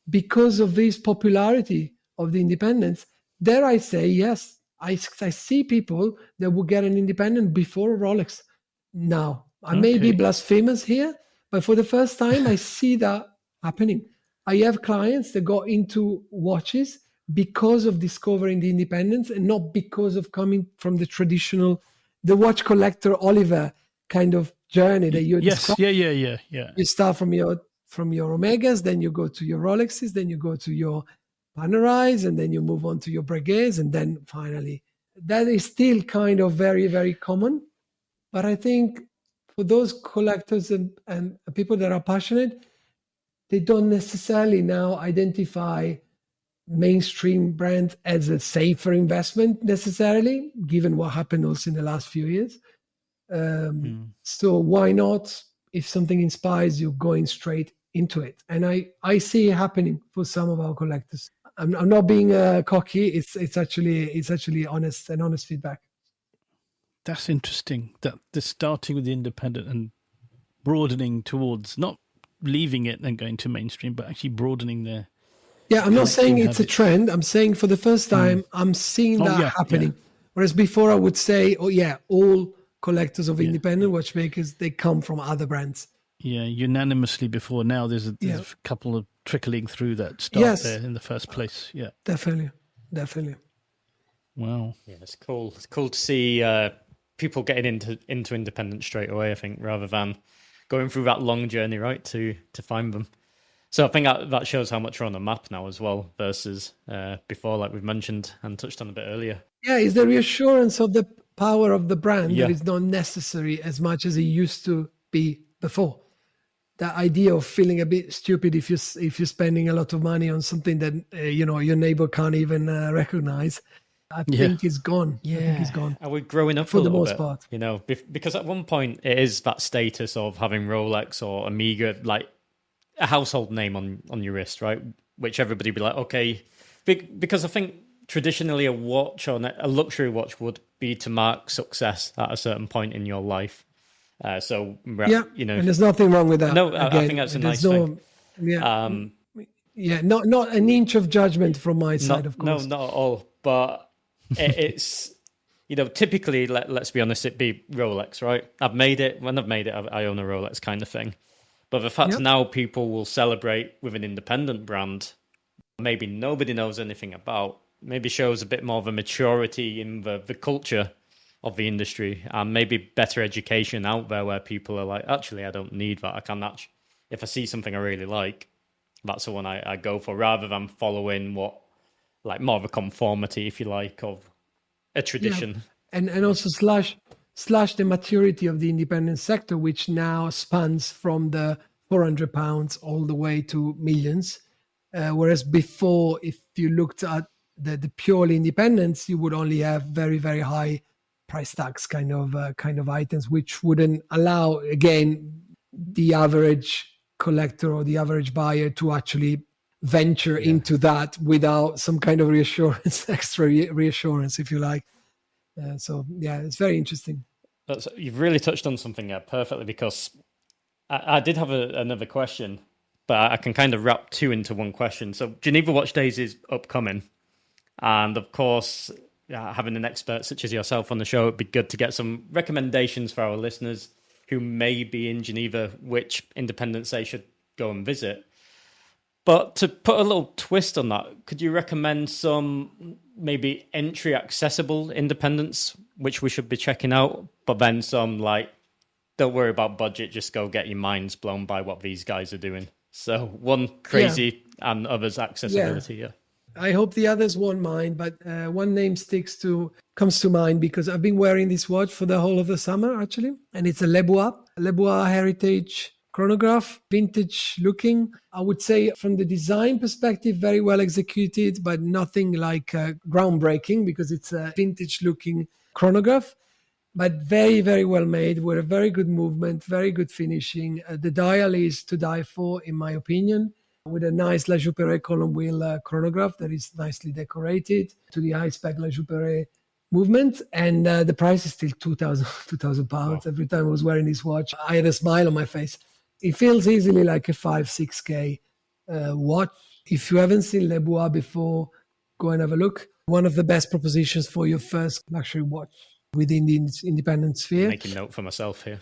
because of this popularity of the independents, dare I say, yes, I see people that will get an independent before a Rolex. Now, I may be blasphemous here, but for the first time, I see that happening. I have clients that got into watches because of discovering the independence and not because of coming from the watch collector Oliver kind of journey that you described. Yeah. You start from your Omegas, then you go to your Rolexes, then you go to your Panerais, and then you move on to your Breguets, and then finally. That is still kind of very, very common. But I think for those collectors and people that are passionate, they don't necessarily now identify mainstream brands as a safer investment necessarily, given what happened also in the last few years. So why not, if something inspires you, going straight into it? And I see it happening for some of our collectors. I'm not being cocky. It's actually honest feedback. That's interesting. That they're starting with the independent and broadening towards, not leaving it and going to mainstream, but actually broadening their. Yeah, I'm not saying it's a trend. I'm saying for the first time, I'm seeing that happening. Yeah. Whereas before I would say, all collectors of independent watchmakers, they come from other brands. Yeah, unanimously before. Now there's a couple of trickling through that start there in the first place. Yeah, definitely. Wow. Yeah, it's cool. It's cool to see people getting into independent straight away, I think, rather than going through that long journey, right, to find them. So I think that shows how much we're on the map now as well versus before, like we've mentioned and touched on a bit earlier. Yeah, it's the reassurance of the power of the brand that is not necessary as much as it used to be before. That idea of feeling a bit stupid if you're spending a lot of money on something that your neighbor can't even recognize, I think is gone. Yeah, I think it's gone. And we're growing up for the most part. Because at one point it is that status of having Rolex or Omega, like a household name on your wrist, right? Which everybody would be like, okay, because I think traditionally a watch or a luxury watch would be to mark success at a certain point in your life. And there's nothing wrong with that. No, I think that's a nice thing. Not an inch of judgment from my side, of course. No, not at all. But it's typically, let's be honest, it'd be Rolex, right? When I've made it, I own a Rolex kind of thing. But the fact now people will celebrate with an independent brand, maybe nobody knows anything about, maybe shows a bit more of a maturity in the culture of the industry, and maybe better education out there where people are like, actually, I don't need that. I can actually, if I see something I really like, that's the one I go for, rather than following what, like, more of a conformity, if you like, of a tradition. And also slash the maturity of the independent sector, which now spans from the £400 all the way to millions. Whereas before, if you looked at the purely independents, you would only have very, very high price tags kind of items, which wouldn't allow, again, the average collector or the average buyer to actually venture into that without some kind of reassurance, extra reassurance, if you like. So it's very interesting. You've really touched on something perfectly, because I did have another question, but I can kind of wrap two into one question. So Geneva Watch Days is upcoming, and of course, having an expert such as yourself on the show, it'd be good to get some recommendations for our listeners who may be in Geneva, which independents they should go and visit. But to put a little twist on that, could you recommend some maybe entry accessible independents which we should be checking out, but then some like, don't worry about budget, just go get your minds blown by what these guys are doing? So one crazy and others accessibility. Yeah. I hope the others won't mind, but one name comes to mind because I've been wearing this watch for the whole of the summer, actually. And it's a Le Bois Heritage chronograph, vintage looking. I would say from the design perspective, very well executed, but nothing like groundbreaking, because it's a vintage looking chronograph, but very, very well made, with a very good movement, very good finishing. The dial is to die for, in my opinion, with a nice La Jouperet column wheel chronograph that is nicely decorated to the high spec La Jouperet movement. And the price is still £2,000. Wow. Every time I was wearing this watch, I had a smile on my face. It feels easily like a 5-6K watch. If you haven't seen Le Bois before, go and have a look. One of the best propositions for your first luxury watch within the independent sphere. Making note for myself here.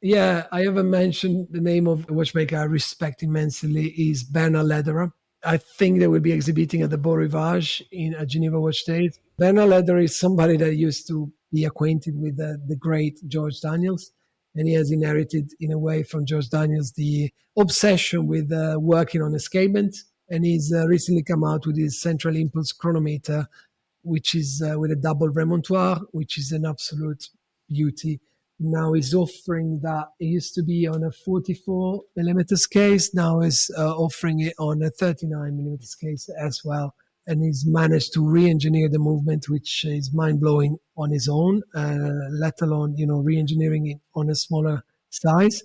Yeah, I haven't mentioned the name of a watchmaker I respect immensely is Bernard Lederer. I think they will be exhibiting at the Beau Rivage at Geneva Watch Days. Bernard Lederer is somebody that used to be acquainted with the great George Daniels, and he has inherited, in a way, from George Daniels the obsession with working on escapement. And he's recently come out with his central impulse chronometer, which is with a double remontoire, which is an absolute beauty. Now he's offering that. It used to be on a 44 millimeters case. Now he's offering it on a 39 millimeters case as well. And he's managed to re-engineer the movement, which is mind-blowing on his own, let alone, re-engineering it on a smaller size.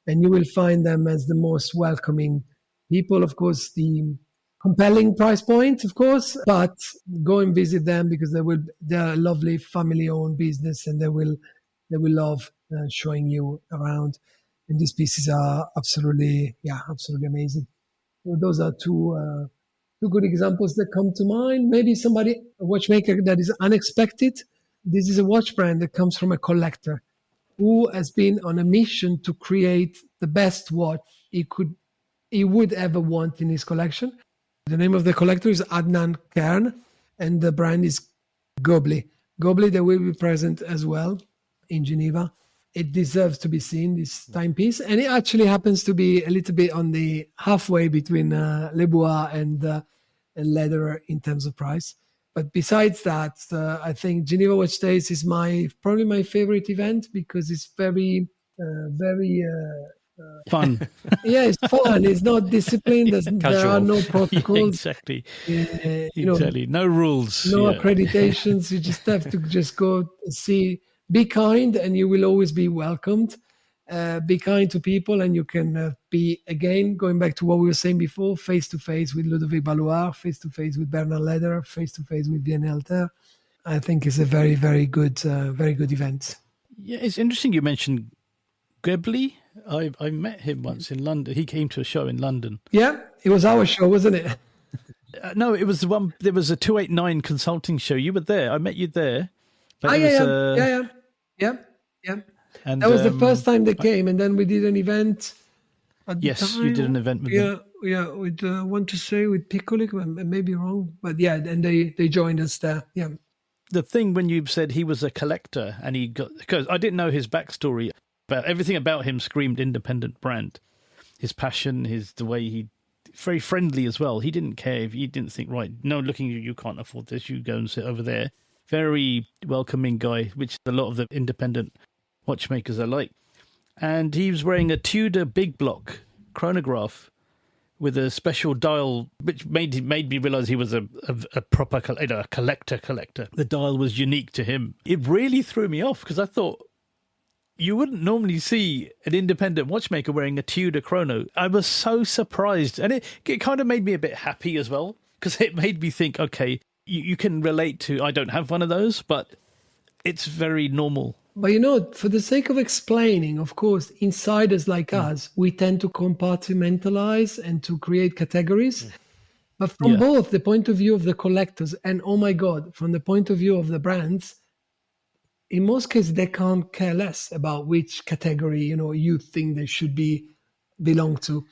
And you will find them as the most welcoming people. Of course, the compelling price point, of course, but go and visit them, because they're a lovely family-owned business, and they will love showing you around. And these pieces are absolutely amazing. So those are two good examples that come to mind. Maybe a watchmaker that is unexpected. This is a watch brand that comes from a collector who has been on a mission to create the best watch he would ever want in his collection. The name of the collector is Adnan Kern, and the brand is Gobli. Gobli, they will be present as well in Geneva. It deserves to be seen, this timepiece. And it actually happens to be a little bit on the halfway between Le Bois and Lederer in terms of price. But besides that, I think Geneva Watch Days is probably my favorite event, because it's very fun. Yeah, it's fun. It's not disciplined. There are no protocols. Exactly. Exactly. No rules. No accreditations. You just have to just go see. Be kind, and you will always be welcomed. Be kind to people, and you can be, again, going back to what we were saying before, face-to-face with Ludovic Balloir, face-to-face with Bernard Lederer, face-to-face with Vianney Halter. I think it's a very, very good event. Yeah, it's interesting you mentioned Gobli. I met him once in London. He came to a show in London. Yeah, it was our show, wasn't it? No, it was the one. There was a 289 consulting show. You were there. I met you there. Yeah. And that was the first time they came, and then we did an event. Yes, you did an event with them. Yeah. With want to say with Piccoli, I may be wrong, but yeah, and they joined us there. Yeah. the thing when you said he was a collector and because I didn't know his backstory, but everything about him screamed independent brand. His passion, the way very friendly as well. He didn't care if he didn't think, right, no, looking at you can't afford this. You go and sit over there. Very welcoming guy, which a lot of the independent watchmakers are like. And he was wearing a Tudor big block chronograph with a special dial, which made me realize he was a proper collector. The dial was unique to him. It really threw me off because I thought, you wouldn't normally see an independent watchmaker wearing a Tudor chrono. I was so surprised. And it kind of made me a bit happy as well, because it made me think, okay, you can relate to, I don't have one of those, but it's very normal. But for the sake of explaining, of course, insiders like us, we tend to compartmentalize and to create categories. But from both the point of view of the collectors and, oh my God, from the point of view of the brands, in most cases, they can't care less about which category, you think they should belong to.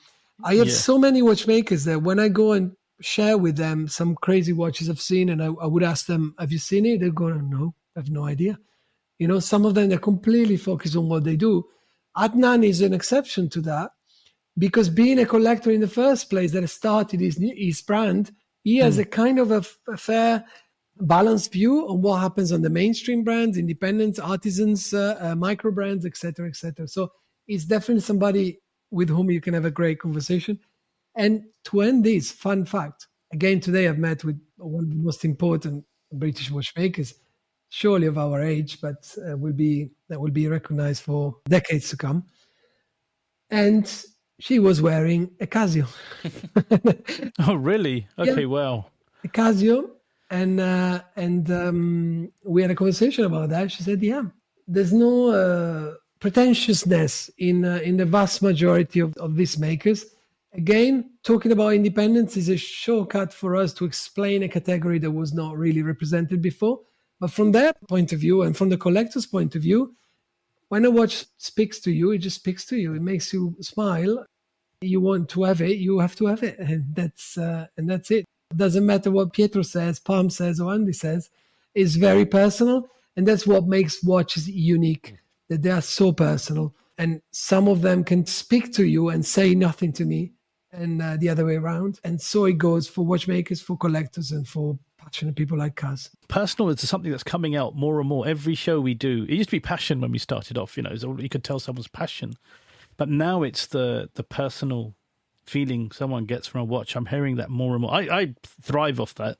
I have so many watchmakers that when I go and share with them some crazy watches I've seen, and I would ask them, have you seen it? They go, no, I have no idea. Some of them, they're completely focused on what they do. Adnan is an exception to that, because being a collector in the first place that started his brand, he has a kind of a fair balanced view on what happens on the mainstream brands, independents, artisans, micro brands, etc., etc. So it's definitely somebody with whom you can have a great conversation. And to end this, fun fact, again, today I've met with one of the most important British watchmakers, surely of our age, but that will be recognized for decades to come. And she was wearing a Casio. Oh, really? Okay, wow. A Casio. And we had a conversation about that. She said, yeah, there's no pretentiousness in the vast majority of these makers. Again, talking about independence is a shortcut for us to explain a category that was not really represented before. But from their point of view and from the collector's point of view, when a watch speaks to you, it just speaks to you. It makes you smile. You want to have it, you have to have it. And that's it. It doesn't matter what Pietro says, Palm says, or Andy says. It's very personal. And that's what makes watches unique, that they are so personal. And some of them can speak to you and say nothing to me, and the other way around. And so it goes for watchmakers, for collectors, and for passionate people like us. Personal is something that's coming out more and more. Every show we do, it used to be passion when we started off, you could tell someone's passion. But now it's the personal feeling someone gets from a watch. I'm hearing that more and more. I thrive off that,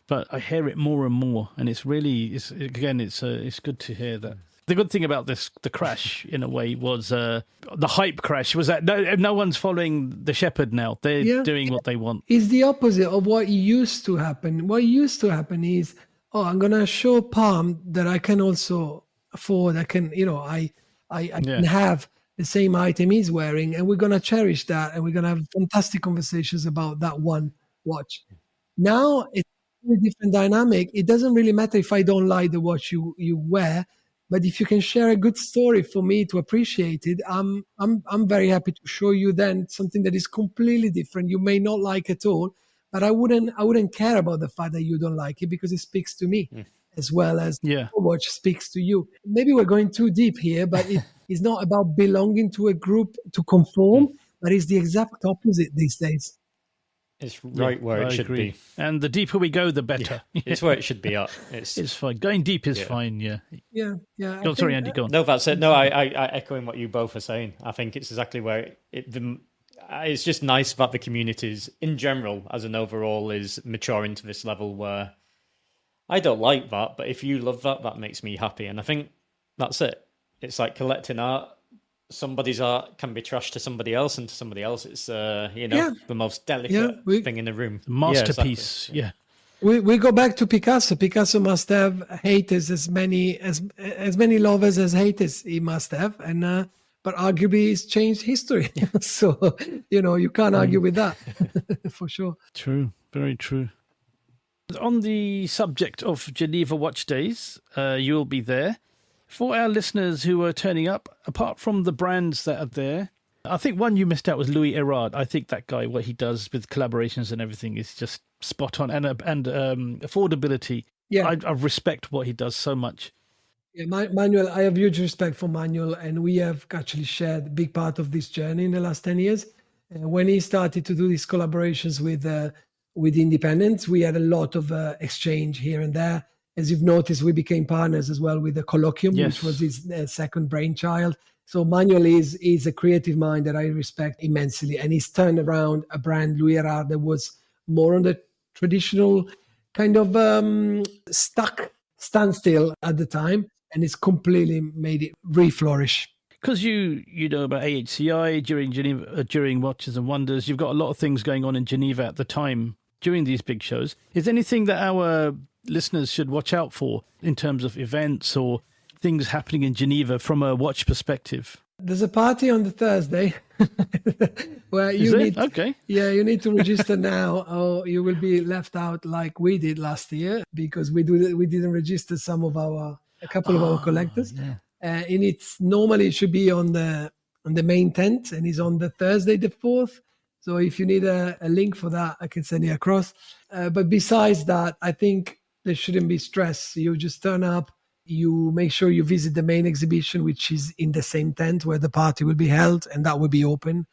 but I hear it more and more, and it's good to hear that. The good thing about the crash, in a way, was the hype crash. Was that no one's following the shepherd now. They're doing what they want. It's the opposite of what used to happen. What used to happen is, I'm going to show Palm that I can also afford. I can, I can have the same item he's wearing, and we're going to cherish that, and we're going to have fantastic conversations about that one watch. Now it's a different dynamic. It doesn't really matter if I don't like the watch you wear, but if you can share a good story for me to appreciate it, I'm very happy to show you then something that is completely different. You may not like at all, but I wouldn't care about the fact that you don't like it, because it speaks to me as well as the watch speaks to you. Maybe we're going too deep here, but it's not about belonging to a group to conform, but it's the exact opposite these days. It's right where it should be. And the deeper we go, the better. Yeah. It's where it should be at. It's fine. Going deep is fine, Yeah. Oh, sorry, Andy, go on. No, that's it. No, I echoing what you both are saying. I think it's exactly where it's just nice that the communities in general, as an overall, is maturing to this level where I don't like that, but if you love that, that makes me happy. And I think that's it. It's like collecting art. Somebody's art can be trash to somebody else, and to somebody else it's the most delicate thing in the room. Masterpiece. We go back to Picasso. Picasso must have haters as many lovers as haters he must have, and but arguably he's changed history. So you can't argue with that for sure. True, very true. On the subject of Geneva Watch Days, you'll be there. For our listeners who are turning up, apart from the brands that are there, I think one you missed out was Louis Erard. I think that guy, what he does with collaborations and everything is just spot on, and affordability Yeah. I respect what he does so much. Yeah, Manuel, I have huge respect for Manuel, and we have actually shared a big part of this journey in the last 10 years. When he started to do these collaborations with independents, we had a lot of exchange here and there. As you've noticed, we became partners as well with the Colloquium, which was his second brainchild. So Manuel is a creative mind that I respect immensely, and he's turned around a brand, Louis Erard, that was more on the traditional kind of standstill at the time, and it's completely made it re-flourish. Because you know about AHCI during Geneva, during Watches and Wonders, you've got a lot of things going on in Geneva at the time during these big shows. Is there anything that our listeners should watch out for in terms of events or things happening in Geneva from a watch perspective? There's a party on the Thursday where you need to register now, or you will be left out like we did last year, because we didn't register a couple of our collectors. Yeah. And it should be on the main tent, and it's on the Thursday the 4th. So if you need a link for that, I can send you across. But besides that, I think there shouldn't be stress. You just turn up. You make sure you visit the main exhibition, which is in the same tent where the party will be held, and that will be open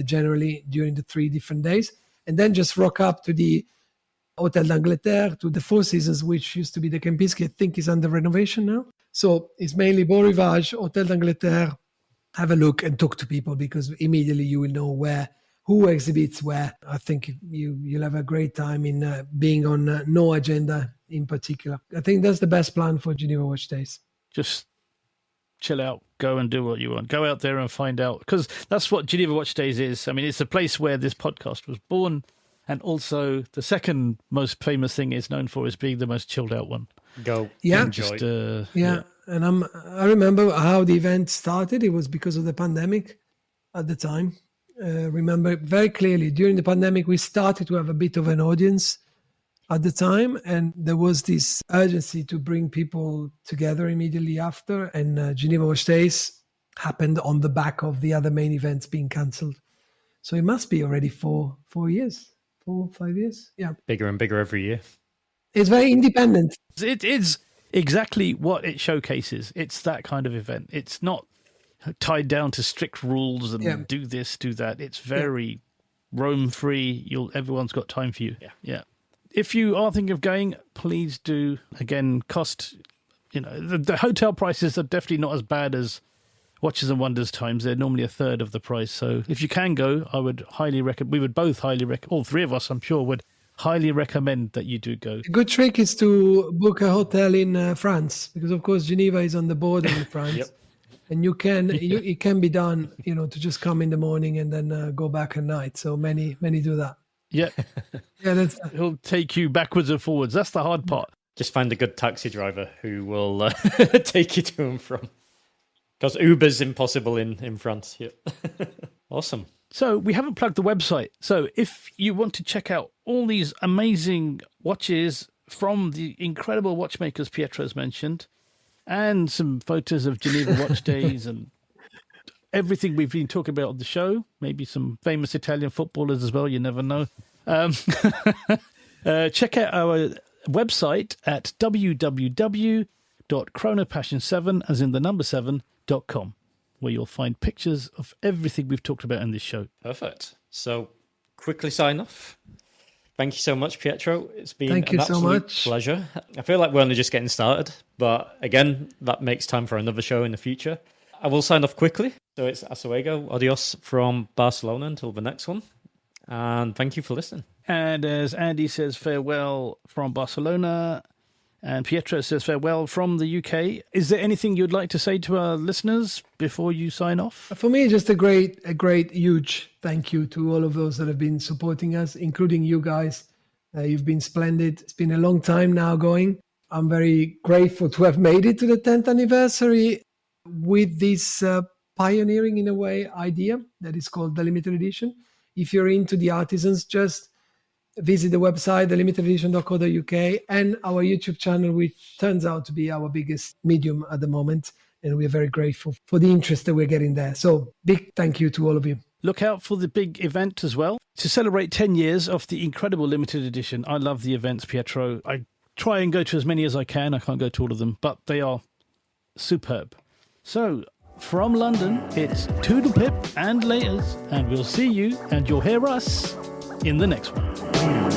generally during the 3 different days. And then just rock up to the Hôtel d'Angleterre, to the Four Seasons, which used to be the Kempinski. I think is under renovation now. So it's mainly Beau Rivage, Hôtel d'Angleterre. Have a look and talk to people, because immediately you will know who exhibits where. I think you'll have a great time in being on no agenda in particular. I think that's the best plan for Geneva Watch Days. Just chill out, go and do what you want. Go out there and find out, because that's what Geneva Watch Days is. I mean, it's the place where this podcast was born, and also the second most famous thing it's known for is being the most chilled out one. Go. Yeah. Enjoy. And I remember how the event started. It was because of the pandemic at the time. Remember very clearly, during the pandemic, we started to have a bit of an audience at the time, and there was this urgency to bring people together immediately after, and Geneva Watch Days happened on the back of the other main events being cancelled. So it must be already 4 years, 5 years. Yeah. Bigger and bigger every year. It's very independent. It is exactly what it showcases. It's that kind of event. It's not tied down to strict rules and do this, do that. It's very roam free. Everyone's got time for you. Yeah. If you are thinking of going, please do. Again, cost, the hotel prices are definitely not as bad as Watches and Wonders times. They're normally a third of the price. So if you can go, I would highly recommend. We would both highly recommend. All three of us, I'm sure, would highly recommend that you do go. A good trick is to book a hotel in France, because of course Geneva is on the border with France. Yep. And it can be done, to just come in the morning and then go back at night. So many do that. Yeah. He'll take you backwards and forwards. That's the hard part. Just find a good taxi driver who will take you to and from. Because Uber's impossible in France. Yeah. Awesome. So we haven't plugged the website. So if you want to check out all these amazing watches from the incredible watchmakers Pietro's mentioned, and some photos of Geneva Watch Days and everything we've been talking about on the show, maybe some famous Italian footballers as well, you never know. Check out our website at www.chronopassion7, as in the number 7.com, where you'll find pictures of everything we've talked about in this show. Perfect. So quickly sign off. Thank you so much, Pietro. It's been an absolute pleasure. I feel like we're only just getting started, but again, that makes time for another show in the future. I will sign off quickly. So it's hasta luego, adios from Barcelona until the next one. And thank you for listening. And as Andy says farewell from Barcelona, and Pietro says farewell from the UK, is there anything you'd like to say to our listeners before you sign off? For me, just a great, huge thank you to all of those that have been supporting us, including you guys. You've been splendid. It's been a long time now going. I'm very grateful to have made it to the 10th anniversary with this pioneering, in a way, idea that is called the limited edition. If you're into the artisans, just visit the website, thelimitededition.co.uk, and our YouTube channel, which turns out to be our biggest medium at the moment. And we're very grateful for the interest that we're getting there. So big thank you to all of you. Look out for the big event as well to celebrate 10 years of the incredible limited edition. I love the events, Pietro. I try and go to as many as I can. I can't go to all of them, but they are superb. So, from London, it's Toodle Pip and laters, and we'll see you, and you'll hear us in the next one.